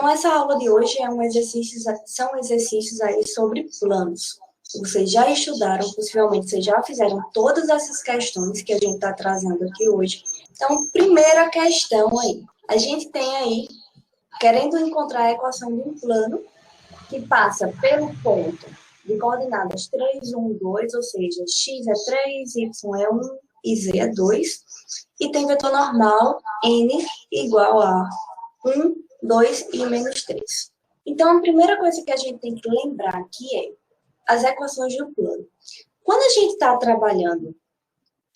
Então, essa aula de hoje são exercícios aí sobre planos. Vocês já estudaram, possivelmente vocês já fizeram todas essas questões que a gente está trazendo aqui hoje. Então, primeira questão aí. A gente tem aí, querendo encontrar a equação de um plano que passa pelo ponto de coordenadas 3, 1, 2, ou seja, x é 3, y é 1 e z é 2. E tem vetor normal n igual a 1, 2 e menos 3. Então, a primeira coisa que a gente tem que lembrar aqui é as equações do plano. Quando a gente está trabalhando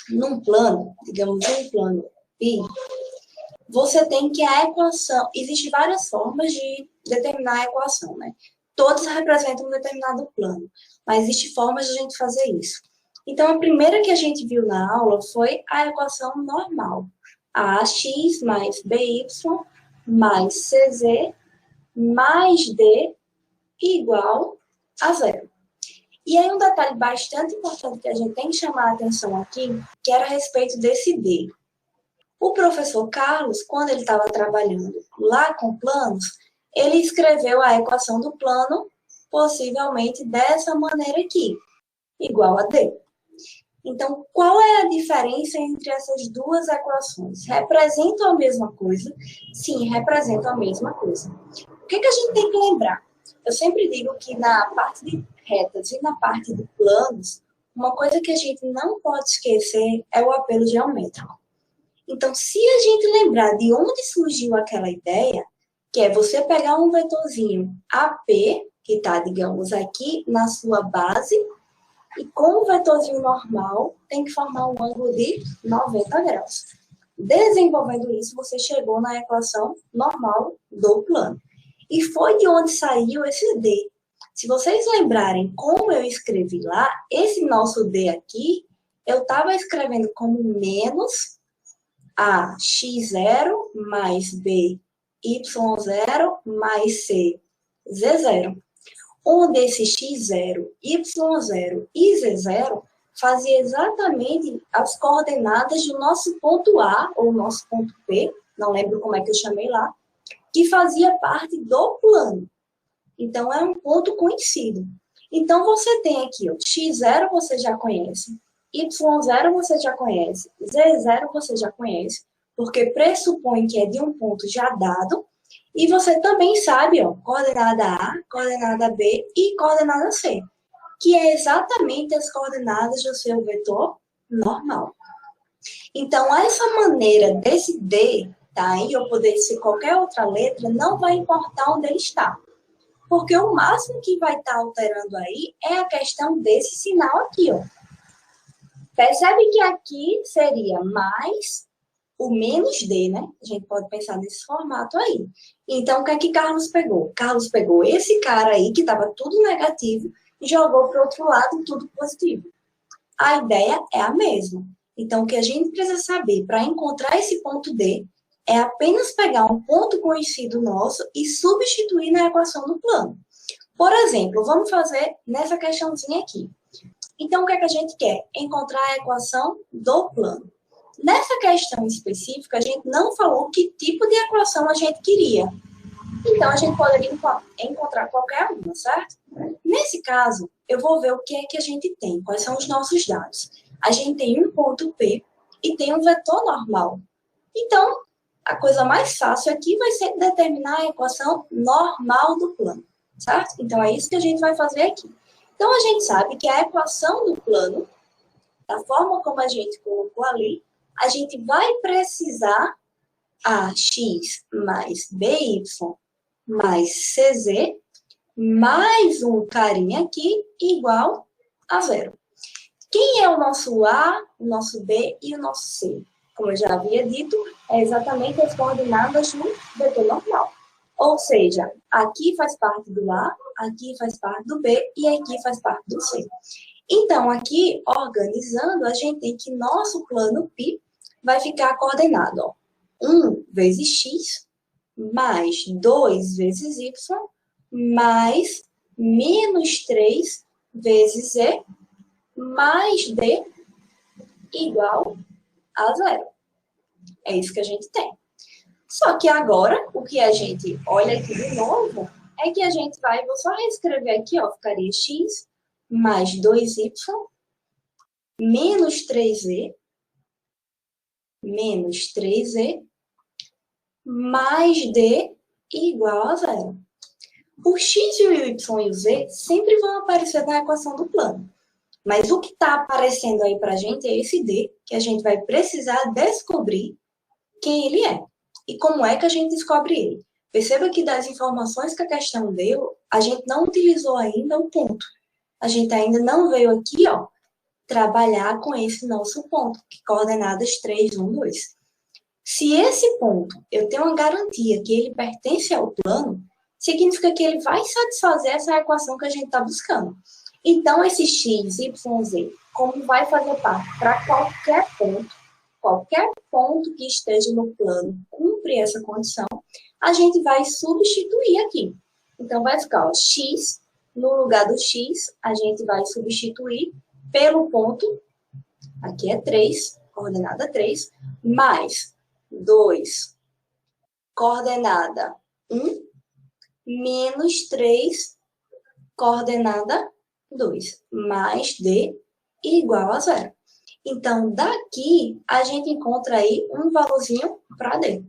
num plano, digamos, um plano π, você tem que a equação... Existem várias formas de determinar a equação, né? Todas representam um determinado plano, mas existem formas de a gente fazer isso. Então, a primeira que a gente viu na aula foi a equação normal. Ax mais by mais cz mais d igual a zero. E aí um detalhe bastante importante que a gente tem que chamar a atenção aqui, que era a respeito desse d. O professor Carlos, quando ele estava trabalhando lá com planos, ele escreveu a equação do plano possivelmente dessa maneira aqui, igual a d. Então, qual é a diferença entre essas duas equações? Representam a mesma coisa? Sim, representam a mesma coisa. O que a gente tem que lembrar? Eu sempre digo que na parte de retas e na parte de planos, uma coisa que a gente não pode esquecer é o apelo geométrico. Então, se a gente lembrar de onde surgiu aquela ideia, que é você pegar um vetorzinho AP, que está, digamos, aqui na sua base, e com o vetorzinho normal, tem que formar um ângulo de 90 graus. Desenvolvendo isso, você chegou na equação normal do plano. E foi de onde saiu esse D. Se vocês lembrarem como eu escrevi lá, esse nosso D aqui, eu estava escrevendo como menos AX0 mais BY0 mais CZ0. Onde esse x0, y0 e z0 fazia exatamente as coordenadas do nosso ponto A, ou nosso ponto P, não lembro como é que eu chamei lá, que fazia parte do plano. Então, é um ponto conhecido. Então, você tem aqui, ó, x0 você já conhece, y0 você já conhece, z0 você já conhece, porque pressupõe que é de um ponto já dado. E você também sabe, ó, coordenada A, coordenada B e coordenada C, que é exatamente as coordenadas do seu vetor normal. Então, essa maneira desse D, tá aí, ou poder ser qualquer outra letra, não vai importar onde ele está. Porque o máximo que vai estar alterando aí é a questão desse sinal aqui, ó. Percebe que aqui seria mais o menos D, né? A gente pode pensar nesse formato aí. Então, o que é que Carlos pegou? Carlos pegou esse cara aí, que estava tudo negativo, e jogou para o outro lado tudo positivo. A ideia é a mesma. Então, o que a gente precisa saber para encontrar esse ponto D é apenas pegar um ponto conhecido nosso e substituir na equação do plano. Por exemplo, vamos fazer nessa questãozinha aqui. Então, o que é que a gente quer? Encontrar a equação do plano. Nessa questão específica, a gente não falou que tipo de equação a gente queria. Então, a gente poderia encontrar qualquer uma, certo? Nesse caso, eu vou ver o que é que a gente tem, quais são os nossos dados. A gente tem um ponto P e tem um vetor normal. Então, a coisa mais fácil aqui vai ser determinar a equação normal do plano, certo? Então, é isso que a gente vai fazer aqui. Então, a gente sabe que a equação do plano, da forma como a gente colocou ali, a gente vai precisar AX mais BY mais CZ mais um carinha aqui igual a zero. Quem é o nosso A, o nosso B e o nosso C? Como eu já havia dito, é exatamente as coordenadas do vetor normal. Ou seja, aqui faz parte do A, aqui faz parte do B e aqui faz parte do C. Então, aqui, organizando, a gente tem que nosso plano π vai ficar coordenado, ó, 1 vezes x, mais 2 vezes y, mais menos 3 vezes z, mais d, igual a zero. É isso que a gente tem. Só que agora, o que a gente olha aqui de novo, é que a gente vai, vou só reescrever aqui, ó, ficaria x mais 2y menos 3e menos 3e mais d igual a zero. O x, o y e o z sempre vão aparecer na equação do plano. Mas o que está aparecendo aí para a gente é esse d, que a gente vai precisar descobrir quem ele é. E como é que a gente descobre ele? Perceba que das informações que a questão deu, a gente não utilizou ainda o ponto. A gente ainda não veio aqui, ó, trabalhar com esse nosso ponto, que coordenadas 3, 1, 2. Se esse ponto eu tenho uma garantia que ele pertence ao plano, significa que ele vai satisfazer essa equação que a gente está buscando. Então, esse x, y, z, como vai fazer parte para qualquer ponto que esteja no plano cumpre essa condição, a gente vai substituir aqui. Então, vai ficar, ó, x, no lugar do x, a gente vai substituir pelo ponto, aqui é 3, coordenada 3, mais 2, coordenada 1, menos 3, coordenada 2, mais d igual a zero. Então, daqui, a gente encontra aí um valorzinho para d.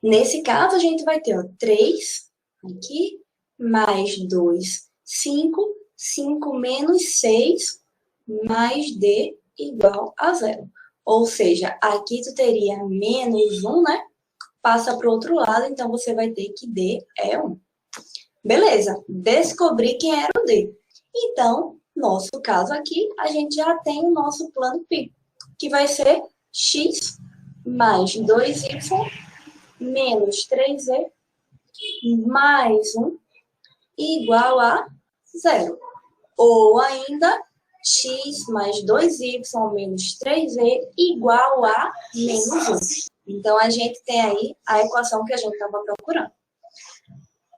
Nesse caso, a gente vai ter, ó, 3 aqui, mais 2, 5, 5 menos 6, mais d igual a zero. Ou seja, aqui tu teria menos 1, né? Passa para o outro lado, então você vai ter que d é 1. Beleza, descobri quem era o d. Então, nosso caso aqui, a gente já tem o nosso plano π, que vai ser x mais 2y menos 3e mais 1 igual a zero. Ou ainda, x mais 2y menos 3e igual a menos 1. Então, a gente tem aí a equação que a gente estava procurando.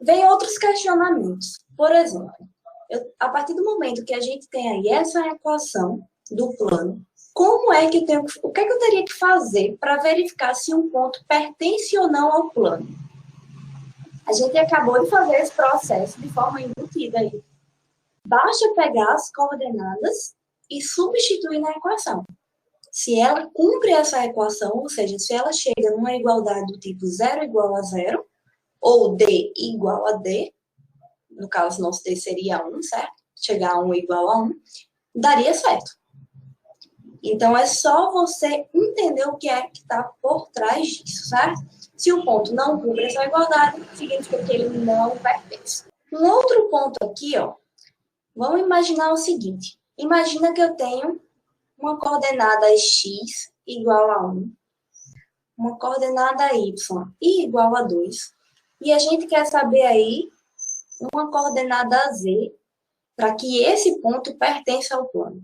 Vem outros questionamentos. Por exemplo, a partir do momento que a gente tem aí essa equação do plano, como é que o que é que eu teria que fazer para verificar se um ponto pertence ou não ao plano? A gente acabou de fazer esse processo de forma embutida aí. Basta pegar as coordenadas e substituir na equação. Se ela cumpre essa equação, ou seja, se ela chega numa igualdade do tipo 0 igual a 0, ou d igual a d, no caso nosso d seria 1, certo? Chegar a 1 igual a 1, daria certo. Então, é só você entender o que é que está por trás disso, certo? Se o ponto não cumpre essa igualdade, significa que ele não pertence. Um outro ponto aqui, ó, vamos imaginar o seguinte. Imagina que eu tenho uma coordenada x igual a 1, uma coordenada y igual a 2, e a gente quer saber aí uma coordenada z para que esse ponto pertença ao plano.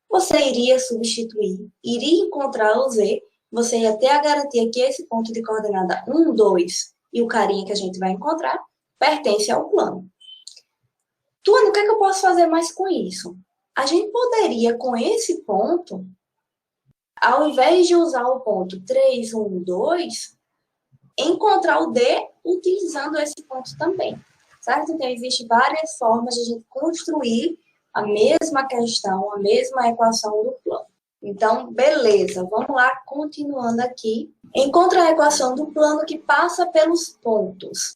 Você iria substituir, iria encontrar o z, você ia ter a garantia que esse ponto de coordenada 1, 2 e o carinha que a gente vai encontrar pertence ao plano. Tuane, o que é que eu posso fazer mais com isso? A gente poderia, com esse ponto, ao invés de usar o ponto 3, 1, 2, encontrar o d utilizando esse ponto também, certo? Então, existem várias formas de a gente construir a mesma questão, a mesma equação do plano. Então, beleza, vamos lá, continuando aqui. Encontra a equação do plano que passa pelos pontos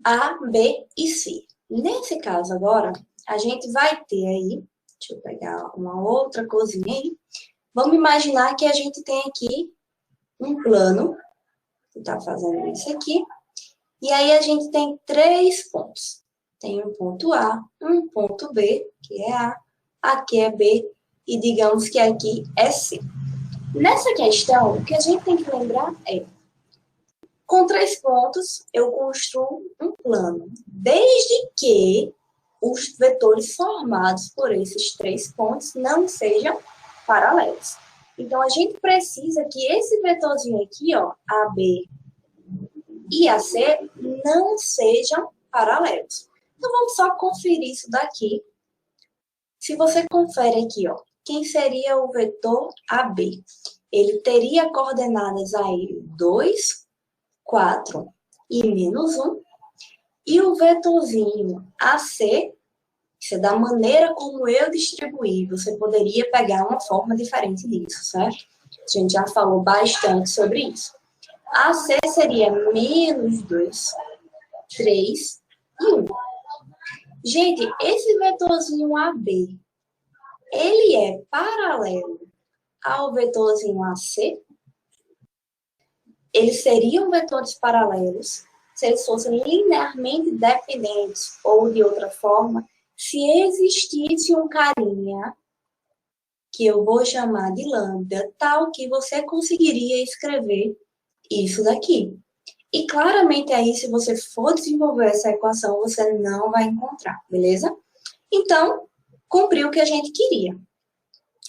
A, B e C. Nesse caso agora, a gente vai ter aí, deixa eu pegar uma outra coisinha aí. Vamos imaginar que a gente tem aqui um plano, que está fazendo isso aqui, e aí a gente tem 3 pontos. Tem um ponto A, um ponto B, que é A, aqui é B, e digamos que aqui é C. Nessa questão, o que a gente tem que lembrar é, com 3 pontos, eu construo um plano, desde que os vetores formados por esses 3 pontos não sejam paralelos. Então, a gente precisa que esse vetorzinho aqui, ó, AB e AC, não sejam paralelos. Então, vamos só conferir isso daqui. Se você confere aqui, ó, quem seria o vetor AB? Ele teria coordenadas aí 2, 4 e menos 1. E o vetorzinho AC, isso é da maneira como eu distribuí. Você poderia pegar uma forma diferente disso, certo? A gente já falou bastante sobre isso. AC seria menos 2, 3 e 1. Gente, esse vetorzinho AB, ele é paralelo ao vetorzinho AC? Eles seriam vetores paralelos se eles fossem linearmente dependentes, ou de outra forma, se existisse um carinha que eu vou chamar de lambda, tal que você conseguiria escrever isso daqui. E claramente aí, se você for desenvolver essa equação, você não vai encontrar, beleza? Então, cumpriu o que a gente queria.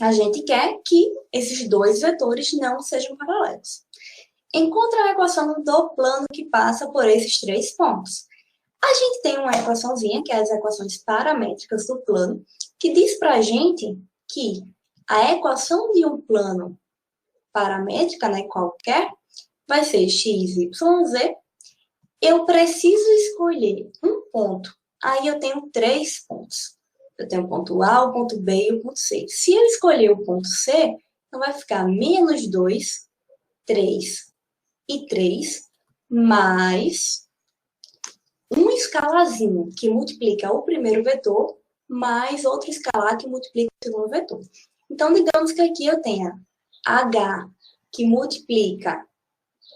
A gente quer que esses dois vetores não sejam paralelos. Encontre a equação do plano que passa por esses 3 pontos. A gente tem uma equaçãozinha, que é as equações paramétricas do plano, que diz para a gente que a equação de um plano paramétrica, né, qualquer, vai ser x, y, z. Eu preciso escolher um ponto. Aí eu tenho 3 pontos. Eu tenho o ponto A, o ponto B e o ponto C. Se eu escolher o ponto C, então vai ficar menos 2, 3 e 3, mais um escalarzinho que multiplica o primeiro vetor, mais outro escalar que multiplica o segundo vetor. Então, digamos que aqui eu tenha H, que multiplica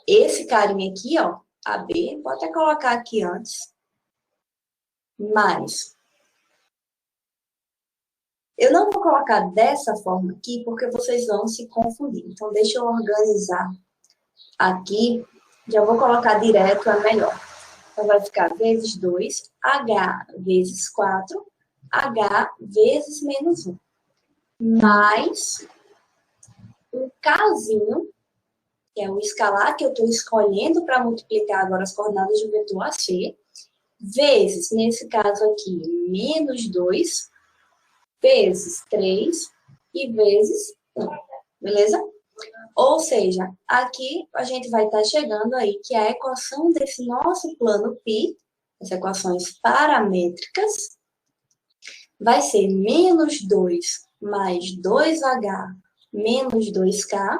esse carinha aqui, ó, AB, vou até colocar aqui antes, mais. Eu não vou colocar dessa forma aqui, porque vocês vão se confundir. Então, deixa eu organizar aqui, já vou colocar direto, é melhor. Então, vai ficar vezes 2, H vezes 4, H vezes menos 1. Mais um Kzinho, que é o escalar que eu estou escolhendo para multiplicar agora as coordenadas do vetor AC, vezes, nesse caso aqui, menos 2, vezes 3 e vezes 1. Beleza? Ou seja, aqui a gente vai estar chegando aí que a equação desse nosso plano π, as equações paramétricas, vai ser menos 2 mais 2H menos 2K,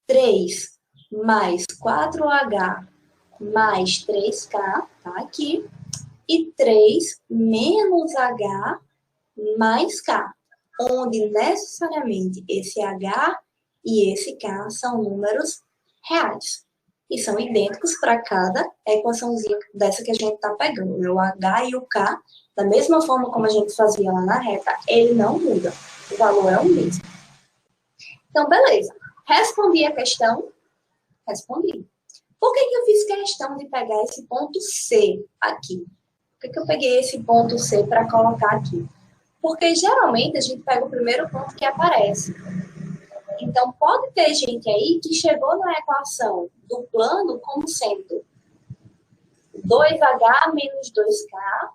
3 mais 4H mais 3K, tá aqui, e 3 menos H mais K, onde necessariamente esse H e esse K são números reais. E são idênticos para cada equaçãozinha dessa que a gente está pegando. O H e o K, da mesma forma como a gente fazia lá na reta, ele não muda. O valor é o mesmo. Então, beleza. Respondi a questão? Respondi. Por que eu fiz questão de pegar esse ponto C aqui? Por que eu peguei esse ponto C para colocar aqui? Porque geralmente a gente pega o primeiro ponto que aparece. Então, pode ter gente aí que chegou na equação do plano como sendo 2H menos 2K,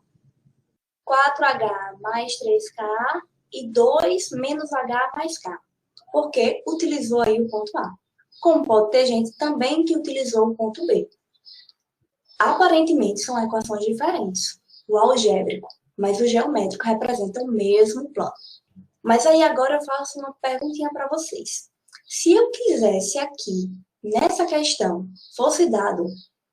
4H mais 3K e 2 menos H mais K. Porque utilizou aí o ponto A. Como pode ter gente também que utilizou o ponto B. Aparentemente, são equações diferentes. O algébrico, mas o geométrico representa o mesmo plano. Mas aí agora eu faço uma perguntinha para vocês. Se eu quisesse aqui, nessa questão, fosse dado,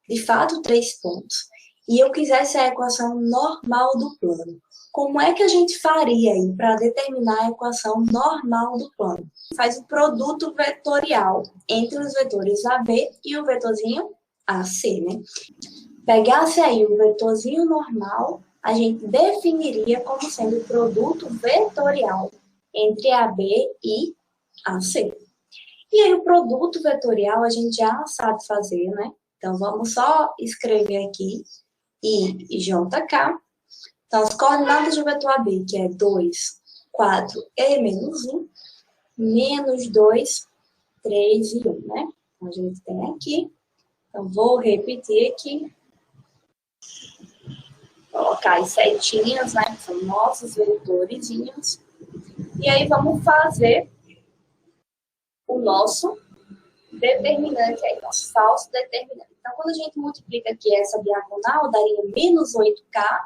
de fato, 3 pontos, e eu quisesse a equação normal do plano, como é que a gente faria aí para determinar a equação normal do plano? Faz o produto vetorial entre os vetores AB e o vetorzinho AC, né? Pegasse aí o vetorzinho normal, a gente definiria como sendo o produto vetorial entre AB e AC. E aí o produto vetorial a gente já sabe fazer, né? Então vamos só escrever aqui I e JK. Então as coordenadas do vetor AB, que é 2, 4 e menos 1, menos 2, 3 e 1, né? Então a gente tem aqui. Então vou repetir aqui. Colocar as setinhas, né? Que são nossos vetorzinhos. E aí vamos fazer o nosso determinante aí, nosso falso determinante. Então, quando a gente multiplica aqui essa diagonal, daria menos 8K,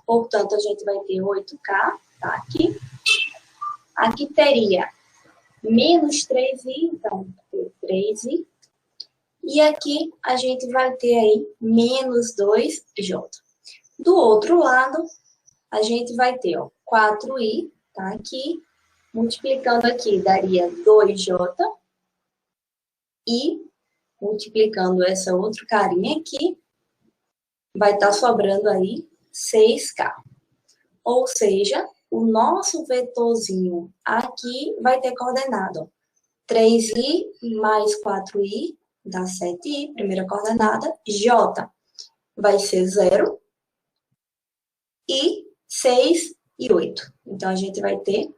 portanto, a gente vai ter 8K, tá aqui. Aqui teria menos 3i, então, 3i. E aqui a gente vai ter aí menos 2j. Do outro lado, a gente vai ter, ó, 4i, tá aqui. Multiplicando aqui, daria 2j. E multiplicando essa outra carinha aqui, vai estar sobrando aí 6K. Ou seja, o nosso vetorzinho aqui vai ter coordenada 3i mais 4i dá 7i, primeira coordenada. J vai ser 0. E 6 e 8. Então, a gente vai ter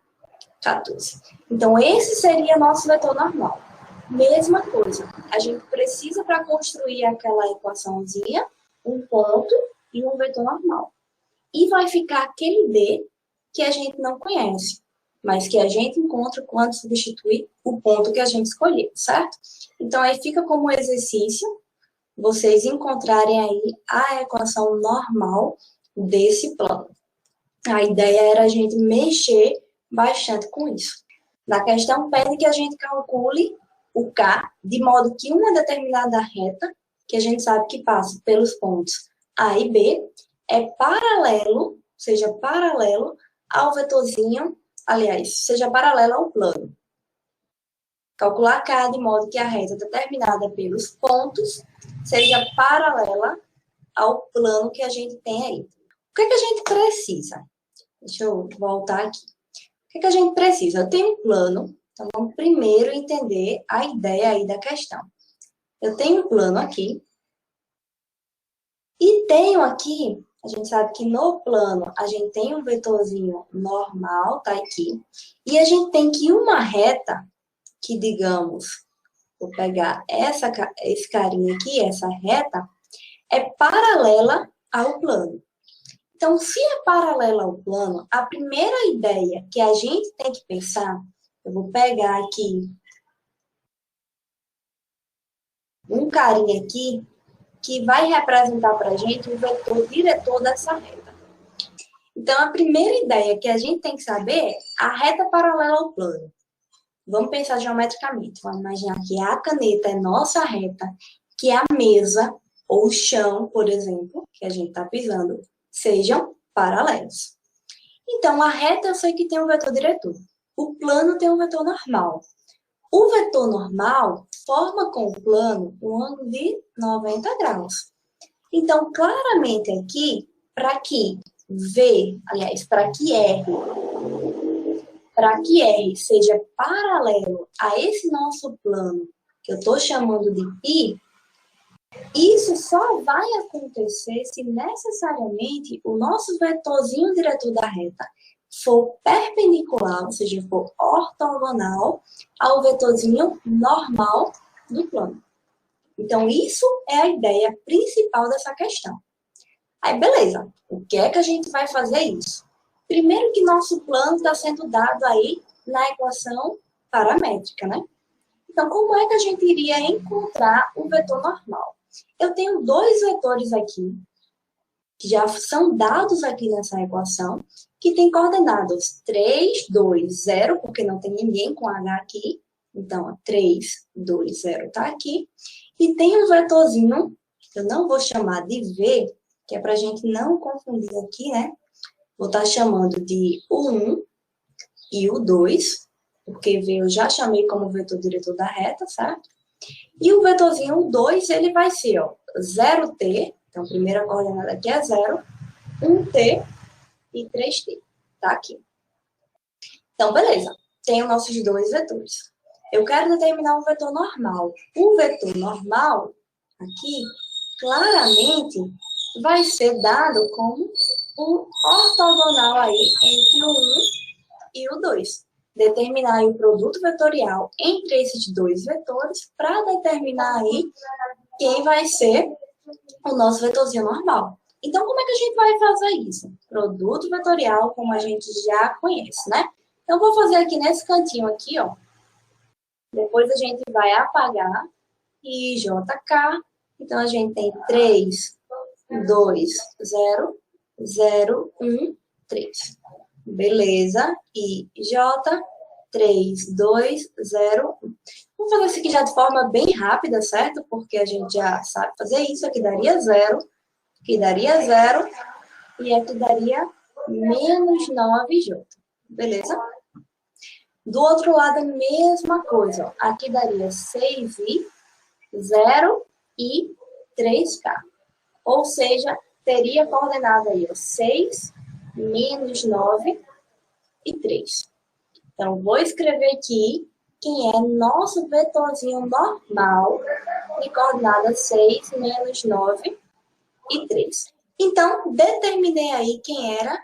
14. Então, esse seria nosso vetor normal. Mesma coisa, a gente precisa, para construir aquela equaçãozinha, um ponto e um vetor normal. E vai ficar aquele D que a gente não conhece, mas que a gente encontra quando substitui o ponto que a gente escolheu, certo? Então, aí fica como exercício vocês encontrarem aí a equação normal desse plano. A ideia era a gente mexer bastante com isso. Na questão, pede que a gente calcule o K, de modo que uma determinada reta, que a gente sabe que passa pelos pontos A e B, é paralelo, seja paralelo ao vetorzinho, aliás, seja paralelo ao plano. Calcular K de modo que a reta determinada pelos pontos seja paralela ao plano que a gente tem aí. O que é que a gente precisa? Deixa eu voltar aqui. O que é que a gente precisa? Eu tenho um plano. Então, vamos primeiro entender a ideia aí da questão. Eu tenho um plano aqui. E tenho aqui, a gente sabe que no plano a gente tem um vetorzinho normal, tá aqui. E a gente tem que uma reta, que digamos, vou pegar esse carinha aqui, essa reta, é paralela ao plano. Então, se é paralela ao plano, a primeira ideia que a gente tem que pensar, eu vou pegar aqui um carinha aqui, que vai representar para a gente o vetor diretor dessa reta. Então, a primeira ideia que a gente tem que saber é a reta paralela ao plano. Vamos pensar geometricamente. Vamos imaginar que a caneta é nossa reta, que a mesa ou o chão, por exemplo, que a gente está pisando, sejam paralelos. Então, a reta eu sei que tem um vetor diretor. O plano tem um vetor normal. O vetor normal forma com o plano um ângulo de 90 graus. Então, claramente aqui, para que R seja paralelo a esse nosso plano, que eu estou chamando de π, isso só vai acontecer se necessariamente o nosso vetorzinho diretor da reta for perpendicular, ou seja, for ortogonal ao vetorzinho normal do plano. Então, isso é a ideia principal dessa questão. Aí, beleza. O que é que a gente vai fazer isso? Primeiro que nosso plano está sendo dado aí na equação paramétrica, né? Então, como é que a gente iria encontrar o vetor normal? Eu tenho dois vetores aqui, que já são dados aqui nessa equação, que tem coordenadas 3, 2, 0, porque não tem ninguém com H aqui. Então, 3, 2, 0 está aqui. E tem um vetorzinho, que eu não vou chamar de V, que é para a gente não confundir aqui, né? Vou estar chamando de o 1 e o 2, porque V eu já chamei como vetor diretor da reta, certo? E o vetorzinho 2, ele vai ser, ó, 0t, então a primeira coordenada aqui é 0, 1t e 3t, tá aqui. Então, beleza, tenho nossos dois vetores. Eu quero determinar um vetor normal. O vetor normal, aqui, claramente, vai ser dado como um ortogonal aí entre o 1 e o 2. Determinar aí o produto vetorial entre esses dois vetores para determinar aí quem vai ser o nosso vetorzinho normal. Então, como é que a gente vai fazer isso? Produto vetorial, como a gente já conhece, né? Então, eu vou fazer aqui nesse cantinho aqui, ó. Depois a gente vai apagar e JK. Então, a gente tem 3, 2, 0, 0, 1, 3. Beleza. E J, 3, 2, 0, 1. Vamos fazer isso aqui já de forma bem rápida, certo? Porque a gente já sabe fazer isso. Aqui daria 0, aqui daria 0, e aqui daria menos 9J. Beleza? Do outro lado, a mesma coisa. Ó. Aqui daria 6i, 0 e 3K. Ou seja, teria coordenada aí, ó, 6, menos 9 e 3. Então, vou escrever aqui quem é nosso vetorzinho normal de coordenada 6, menos 9 e 3. Então, determinei aí quem era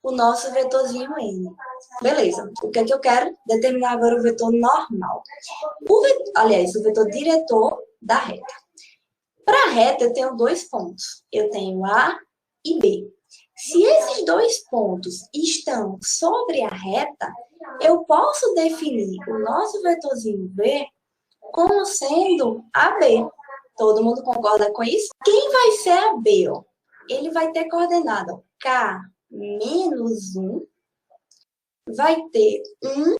o nosso vetorzinho N. Beleza. O que é que eu quero? Determinar agora o vetor normal. O vetor diretor da reta. Para a reta, eu tenho 2 pontos. Eu tenho A e B. Se esses 2 pontos estão sobre a reta, eu posso definir o nosso vetorzinho B como sendo AB. Todo mundo concorda com isso? Quem vai ser AB? Ó? Ele vai ter coordenada K menos 1, vai ter 1, vou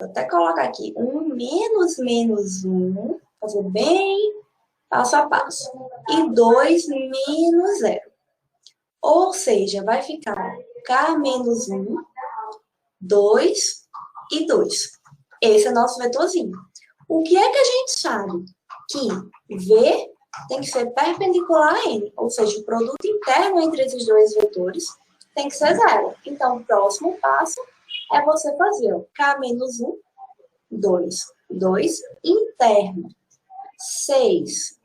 até colocar aqui, 1 menos 1, fazer bem passo a passo, e 2 menos 0. Ou seja, vai ficar K menos 1, 2 e 2. Esse é nosso vetorzinho. O que é que a gente sabe? Que V tem que ser perpendicular a N, ou seja, o produto interno entre esses dois vetores tem que ser 0. Então, o próximo passo é você fazer ó, K menos 1, 2, 2, interno, 6,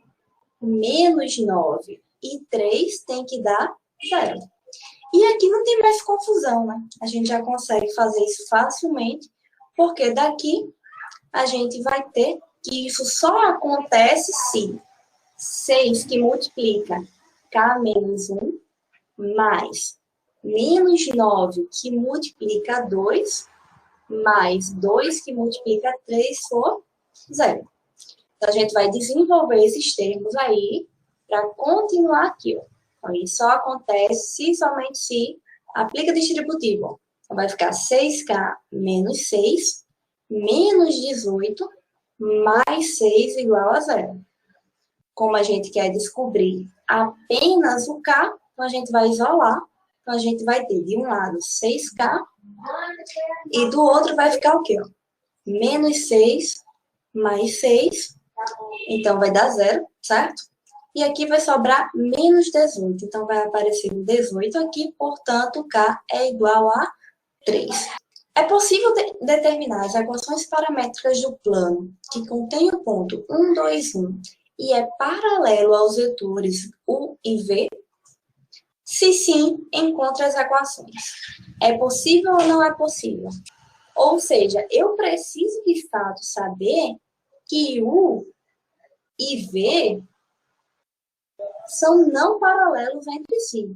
menos 9 e 3 tem que dar 0. E aqui não tem mais confusão, né? A gente já consegue fazer isso facilmente, porque daqui a gente vai ter que isso só acontece se 6 que multiplica K menos 1 mais menos 9 que multiplica 2 mais 2 que multiplica 3 for 0. Então, a gente vai desenvolver esses termos aí para continuar aqui. Ó. Então, isso só acontece se somente se aplica distributivo. Então, vai ficar 6K menos 6 menos 18 mais 6 igual a 0. Como a gente quer descobrir apenas o K, então a gente vai isolar. Então, a gente vai ter de um lado 6K e do outro vai ficar o quê? Ó? Menos 6 mais 6. Então, vai dar 0, certo? E aqui vai sobrar menos 18. Então, vai aparecer um 18 aqui, portanto, K é igual a 3. É possível determinar as equações paramétricas do plano que contém o ponto 1, 2, 1 e é paralelo aos vetores U e V? Se sim, encontre as equações. É possível ou não é possível? Ou seja, eu preciso de fato saber que U e V são não paralelos entre si.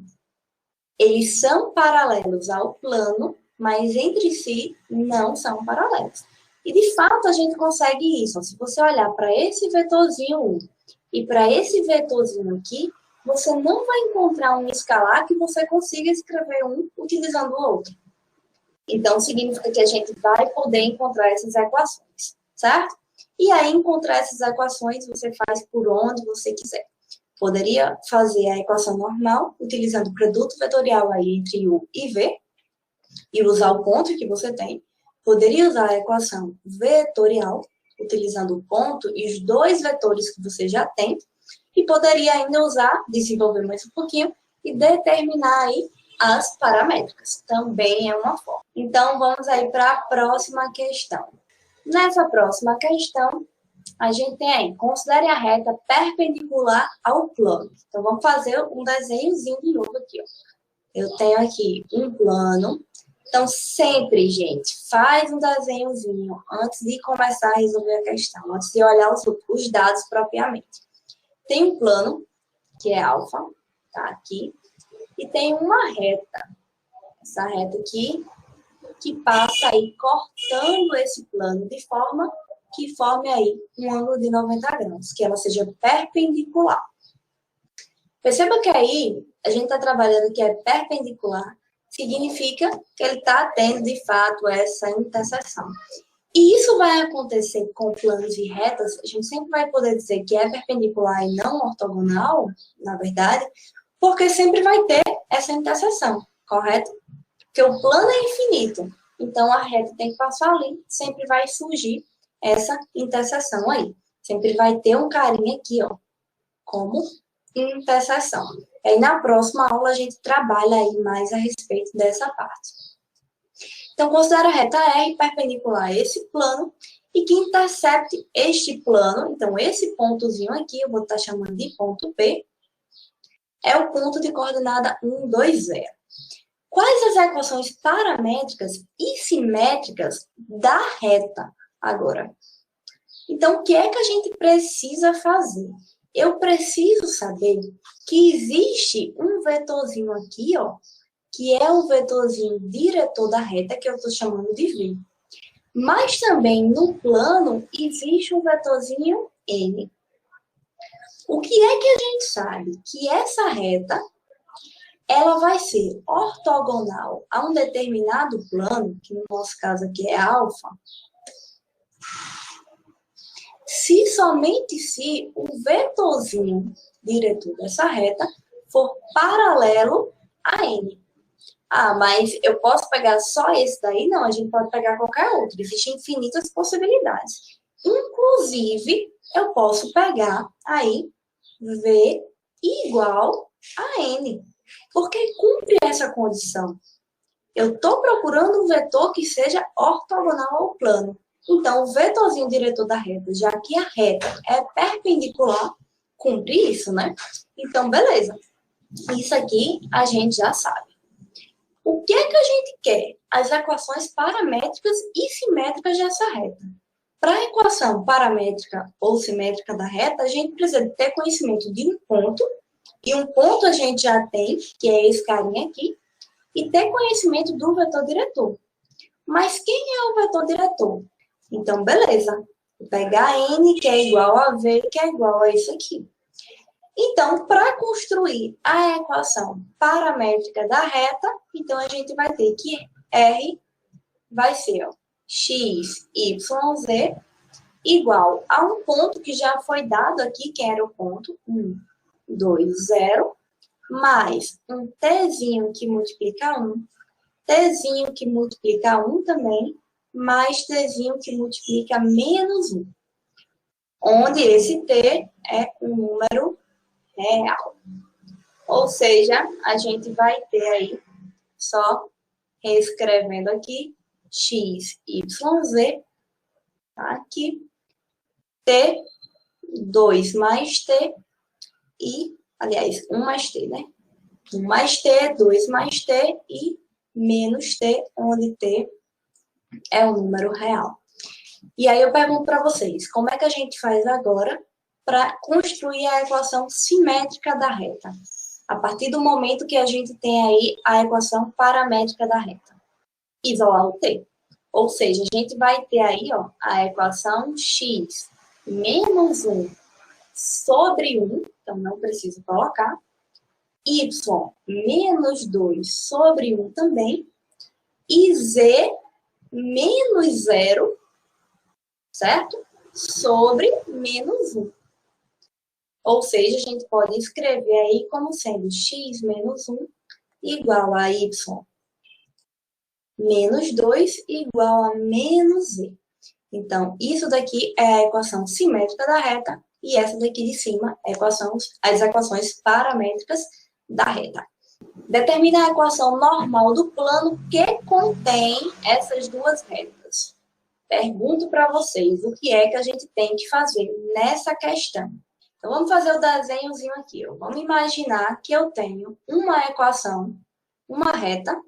Eles são paralelos ao plano, mas entre si não são paralelos. E, de fato, a gente consegue isso. Se você olhar para esse vetorzinho 1 e para esse vetorzinho aqui, você não vai encontrar um escalar que você consiga escrever um utilizando o outro. Então, significa que a gente vai poder encontrar essas equações, certo? E aí, encontrar essas equações, você faz por onde você quiser. Poderia fazer a equação normal, utilizando o produto vetorial aí entre U e V, e usar o ponto que você tem. Poderia usar a equação vetorial, utilizando o ponto e os 2 vetores que você já tem. E poderia ainda usar, desenvolver mais um pouquinho, e determinar aí as paramétricas. Também é uma forma. Então, vamos aí para a próxima questão. Nessa próxima questão, a gente tem aí, considere a reta perpendicular ao plano. Então, vamos fazer um desenhozinho de novo aqui. Ó. Eu tenho aqui um plano. Então, sempre, gente, faz um desenhozinho antes de começar a resolver a questão, antes de olhar os dados propriamente. Tem um plano, que é alfa, tá aqui, e tem uma reta. Essa reta aqui, que passa aí cortando esse plano de forma que forme aí um ângulo de 90 graus, que ela seja perpendicular. Perceba que aí a gente está trabalhando que é perpendicular, significa que ele está tendo, de fato, essa interseção. E isso vai acontecer com planos e retas, a gente sempre vai poder dizer que é perpendicular e não ortogonal, na verdade, porque sempre vai ter essa interseção, correto? Porque o plano é infinito, então a reta tem que passar ali, sempre vai surgir essa interseção aí. Sempre vai ter um carinha aqui, ó, como interseção. Aí na próxima aula a gente trabalha aí mais a respeito dessa parte. Então, considera a reta R perpendicular a esse plano e que intercepte este plano. Então, esse pontozinho aqui, eu vou estar chamando de ponto P, é o ponto de coordenada 1, 2, 0. Quais as equações paramétricas e simétricas da reta agora? Então, o que é que a gente precisa fazer? Eu preciso saber que existe um vetorzinho aqui, ó, que é o vetorzinho diretor da reta, que eu estou chamando de V. Mas também no plano existe um vetorzinho N. O que é que a gente sabe? Que essa reta, ela vai ser ortogonal a um determinado plano, que no nosso caso aqui é alfa, se somente se o vetorzinho diretor dessa reta for paralelo a N. Ah, mas eu posso pegar só esse daí? Não, a gente pode pegar qualquer outro. Existem infinitas possibilidades. Inclusive, eu posso pegar aí V igual a N. Porque cumpre essa condição. Eu estou procurando um vetor que seja ortogonal ao plano. Então, o vetorzinho diretor da reta, já que a reta é perpendicular, cumpre isso, né? Então, beleza. Isso aqui a gente já sabe. O que é que a gente quer? As equações paramétricas e simétricas dessa reta. Para a equação paramétrica ou simétrica da reta, a gente precisa ter conhecimento de um ponto, e um ponto a gente já tem, que é esse carinha aqui, e ter conhecimento do vetor diretor. Mas quem é o vetor diretor? Então, beleza. Vou pegar N, que é igual a V, que é igual a isso aqui. Então, para construir a equação paramétrica da reta, então a gente vai ter que R vai ser ó, x, y, z igual a um ponto que já foi dado aqui, que era o ponto 1, 2, 0, mais um tzinho que multiplica 1, tzinho que multiplica 1 também, mais tzinho que multiplica menos 1, onde esse t é um número real. Ou seja, a gente vai ter aí, só reescrevendo aqui, x, y, z, tá? Aqui, t, 2 mais t, e, aliás, 1 mais t, né? 1 mais t, 2 mais t e menos t, onde t é um número real. E aí eu pergunto para vocês, como é que a gente faz agora para construir a equação simétrica da reta? A partir do momento que a gente tem aí a equação paramétrica da reta. Isolar o t. Ou seja, a gente vai ter aí ó, a equação x menos 1 sobre 1, então não preciso colocar, y menos 2 sobre 1 também, e z menos 0, certo? Sobre menos 1. Ou seja, a gente pode escrever aí como sendo x menos 1 igual a y menos 2 igual a menos z. Então, isso daqui é a equação simétrica da reta e essa daqui de cima é as equações paramétricas da reta. Determina a equação normal do plano que contém essas duas retas. Pergunto para vocês o que é que a gente tem que fazer nessa questão. Então, vamos fazer o desenhozinho aqui. Ó. Vamos imaginar que eu tenho uma equação, uma reta,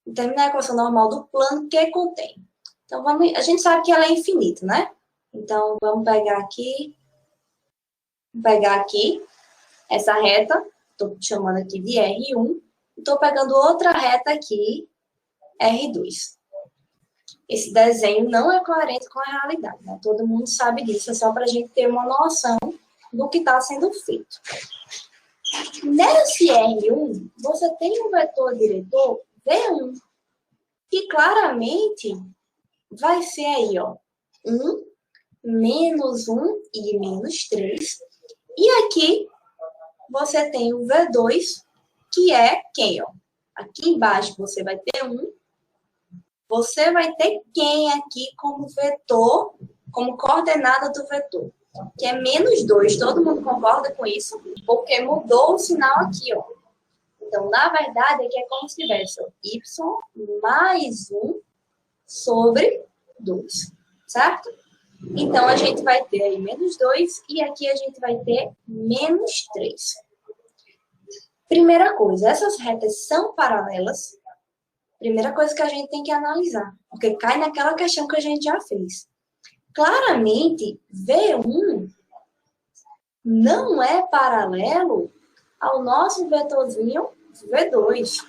determinar a equação normal do plano que contém. Então, a gente sabe que ela é infinita, né? Então, vamos pegar aqui essa reta, estou chamando aqui de R1, estou pegando outra reta aqui, R2. esse desenho não é coerente com a realidade, né? Todo mundo sabe disso, é só para a gente ter uma noção do que está sendo feito. Nesse R1, você tem um vetor diretor V1, que claramente vai ser aí, ó, 1, menos 1 e menos 3. E aqui você tem o V2, que é quem, ó? Aqui embaixo você vai ter 1. Você vai ter quem aqui como vetor, como coordenada do vetor? Que é menos 2. Todo mundo concorda com isso? Porque mudou o sinal aqui, ó. Então, na verdade, aqui é como se tivesse y mais 1 sobre 2, certo? Então, a gente vai ter aí menos 2 e aqui a gente vai ter menos 3. Primeira coisa, essas retas são paralelas? Primeira coisa que a gente tem que analisar, porque cai naquela questão que a gente já fez. Claramente, V1 não é paralelo ao nosso vetorzinho V2.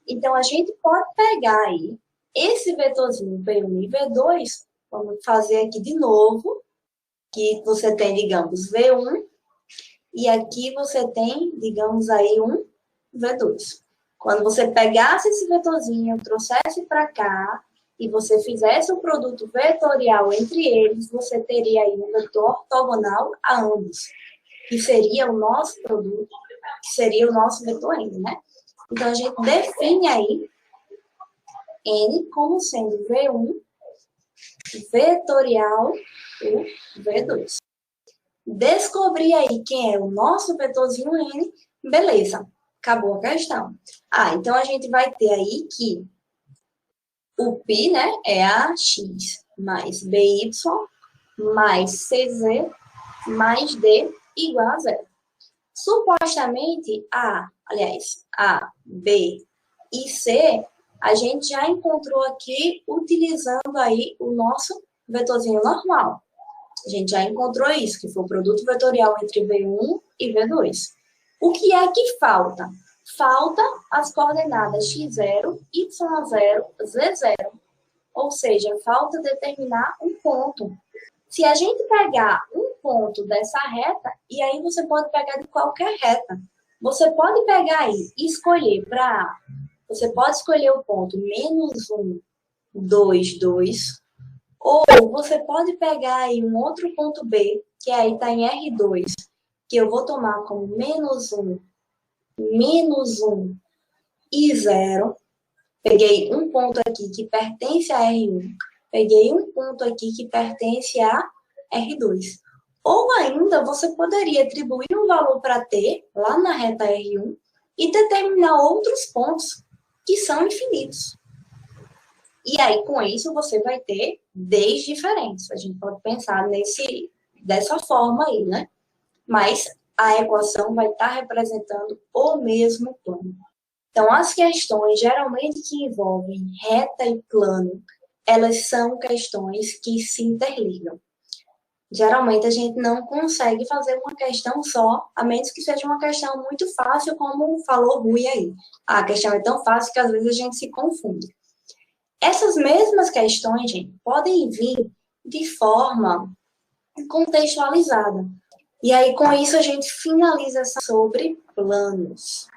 Então, a gente pode pegar aí esse vetorzinho V1 e V2, vamos fazer aqui de novo, que você tem, digamos, V1, e aqui você tem, digamos aí, um V2. Quando você pegasse esse vetorzinho, trouxesse para cá, e você fizesse o produto vetorial entre eles, você teria aí um vetor ortogonal a ambos, que seria o nosso produto, que seria o nosso vetor N, né? Então, a gente define aí N como sendo V1 vetorial o V2. Descobrir aí quem é o nosso vetorzinho N, beleza, acabou a questão. Então a gente vai ter aí que o π, né, é AX mais BY mais CZ mais D igual a zero. Supostamente A, B e C, a gente já encontrou aqui utilizando aí o nosso vetorzinho normal. A gente já encontrou isso, que foi o produto vetorial entre V1 e V2. O que é que falta? Falta as coordenadas x0, y0, z0. Ou seja, falta determinar um ponto. Se a gente pegar um ponto dessa reta, e aí você pode pegar de qualquer reta. Você pode pegar aí e escolher para A. Você pode escolher o ponto menos 1, 2, 2. Ou você pode pegar aí um outro ponto B, que aí está em R2, que eu vou tomar como menos 1 e 0. Peguei um ponto aqui que pertence a R1. Peguei um ponto aqui que pertence a R2. Ou ainda, você poderia atribuir um valor para T, lá na reta R1, e determinar outros pontos que são infinitos. E aí, com isso, você vai ter Ds diferentes. A gente pode pensar dessa forma aí, né? Mas a equação vai estar representando o mesmo plano. Então, as questões, geralmente, que envolvem reta e plano, elas são questões que se interligam. Geralmente, a gente não consegue fazer uma questão só, a menos que seja uma questão muito fácil, como falou Rui aí. A questão é tão fácil que, às vezes, a gente se confunde. Essas mesmas questões, gente, podem vir de forma contextualizada. E aí, com isso, a gente finaliza sobre planos.